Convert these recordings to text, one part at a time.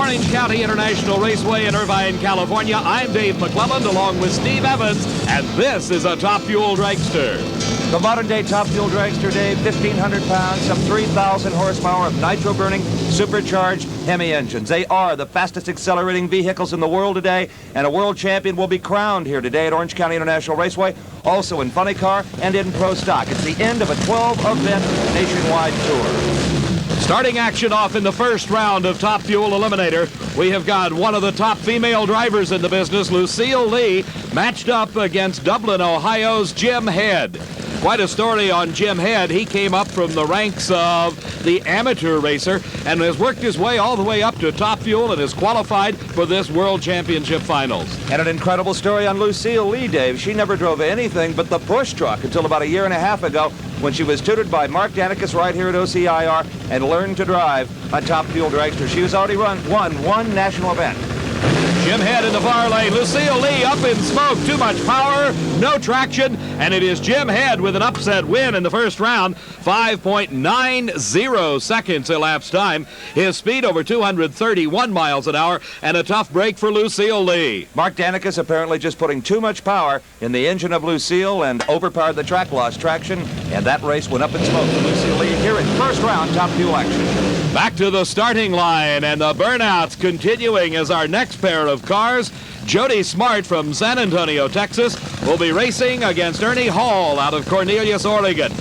Orange County International Raceway in Irvine, California. I'm Dave McClelland along with Steve Evans, and this is a Top Fuel dragster. The modern-day Top Fuel dragster, Dave, 1,500 pounds, some 3,000 horsepower of nitro-burning, supercharged Hemi engines. They are the fastest accelerating vehicles in the world today, and a world champion will be crowned here today at Orange County International Raceway, also in funny car and in pro stock. It's the end of a 12-event nationwide tour. Starting action off in the first round of Top Fuel Eliminator, we have got one of the top female drivers in the business, Lucille Lee, matched up against Dublin, Ohio's Jim Head. Quite a story on Jim Head. He came up from the ranks of the amateur racer and has worked his way all the way up to Top Fuel and is qualified for this World Championship Finals. And an incredible story on Lucille Lee, Dave. She never drove anything but the push truck until about a year and a half ago when she was tutored by Mark Danicus right here at OCIR and learned to drive a Top Fuel dragster. She has already won one national event. Jim Head in the far lane. Lucille Lee up in smoke. Too much power, no traction, and it is Jim Head with an upset win in the first round. 5.90 seconds elapsed time. His speed over 231 miles an hour, and a tough break for Lucille Lee. Mark Danicus apparently just putting too much power in the engine of Lucille and overpowered the track, lost traction, and that race went up in smoke for Lucille Lee here in first round Top Fuel action. Back to the starting line, and the burnouts continuing as our next pair of cars. Jody Smart from San Antonio, Texas, will be racing against Ernie Hall out of Cornelius, Oregon.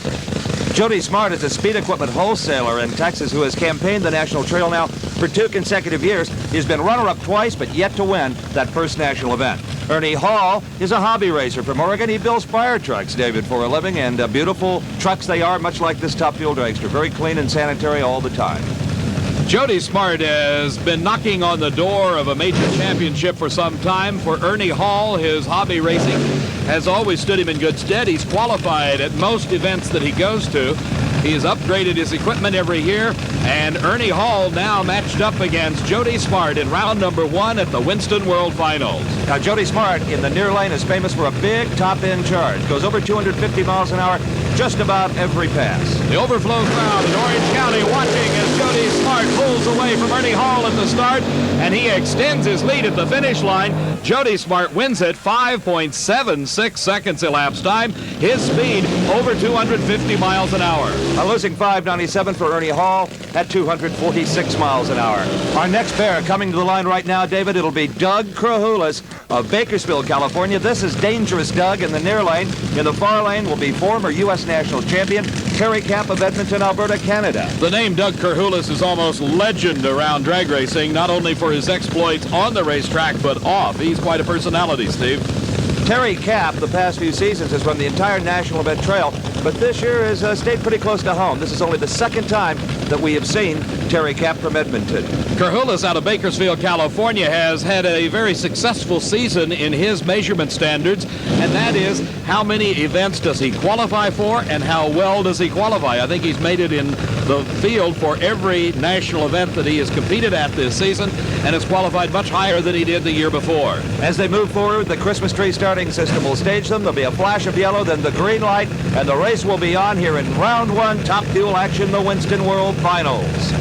Jody Smart is a speed equipment wholesaler in Texas who has campaigned the national trail now for 2 consecutive years. He's been runner-up twice, but yet to win that first national event. Ernie Hall is a hobby racer from Oregon. He builds fire trucks, David, for a living, and beautiful trucks they are, much like this Top Fuel dragster. Very clean and sanitary all the time. Jody Smart has been knocking on the door of a major championship for some time. For Ernie Hall, his hobby racing has always stood him in good stead. He's qualified at most events that he goes to. He has upgraded his equipment every year, and Ernie Hall now matched up against Jody Smart in round number 1 at the Winston World Finals. Now, Jody Smart in the near lane is famous for a big top-end charge. Goes over 250 miles an hour just about every pass. The overflow crowd in Orange County watching as Jody Smart pulls away from Ernie Hall at the start, and he extends his lead at the finish line. Jody Smart wins it. 5.76 seconds elapsed time. His speed over 250 miles an hour. A losing 5.97 for Ernie Hall at 246 miles an hour. Our next pair coming to the line right now, David, it'll be Doug Crowhulis of Bakersfield, California. This is Dangerous Doug in the near lane. In the far lane will be former U.S. national champion Terry Capp of Edmonton, Alberta, Canada. The name Doug Kerhulas is almost legend around drag racing, not only for his exploits on the racetrack, but off. He's quite a personality, Steve. Terry Capp, the past few seasons, has run the entire national event trail, but this year has stayed pretty close to home. This is only the second time that we have seen Terry Capp from Edmonton. Kerhulas out of Bakersfield, California, has had a very successful season in his measurement standards, and that is how many events does he qualify for and how well does he qualify. I think he's made it in the field for every national event that he has competed at this season and has qualified much higher than he did the year before. As they move forward, the Christmas tree starting system will stage them. There'll be a flash of yellow, then the green light, and the race will be on here in round 1 Top Fuel action, the Winston World Finals.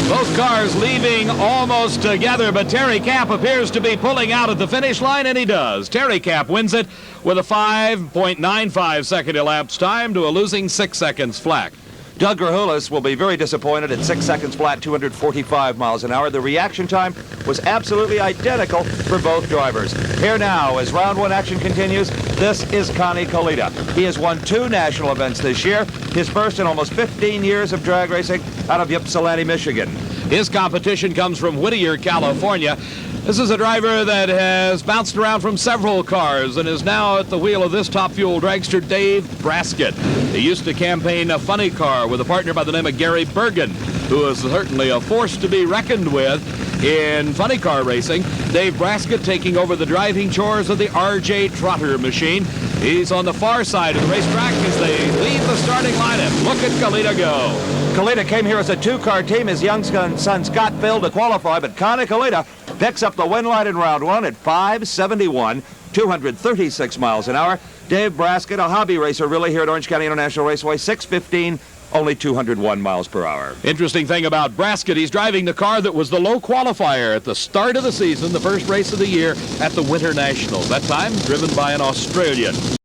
Both cars leaving almost together, but Terry Capp appears to be pulling out at the finish line, and he does. Terry Capp wins it with a 5.95 second elapsed time to a losing 6 seconds flat. Doug Kerhulis will be very disappointed at 6 seconds flat, 245 miles an hour. The reaction time was absolutely identical for both drivers. Here now, as round 1 action continues, this is Connie Kalitta. He has won 2 national events this year, his first in almost 15 years of drag racing out of Ypsilanti, Michigan. His competition comes from Whittier, California. This is a driver that has bounced around from several cars and is now at the wheel of this Top Fuel dragster, Dave Brasket. He used to campaign a funny car with a partner by the name of Gary Bergen, who is certainly a force to be reckoned with in funny car racing. Dave Brasket taking over the driving chores of the R.J. Trotter machine. He's on the far side of the racetrack as they leave the starting line, and look at Kalitta go. Kalitta came here as a 2-car team. His young son Scott failed to qualify, but Connie Kalitta picks up the win light in round 1 at 5.71, 236 miles an hour. Dave Brasket, a hobby racer really here at Orange County International Raceway, 6:15, only 201 miles per hour. Interesting thing about Brasket, he's driving the car that was the low qualifier at the start of the season, the first race of the year at the Winter Nationals. That time driven by an Australian.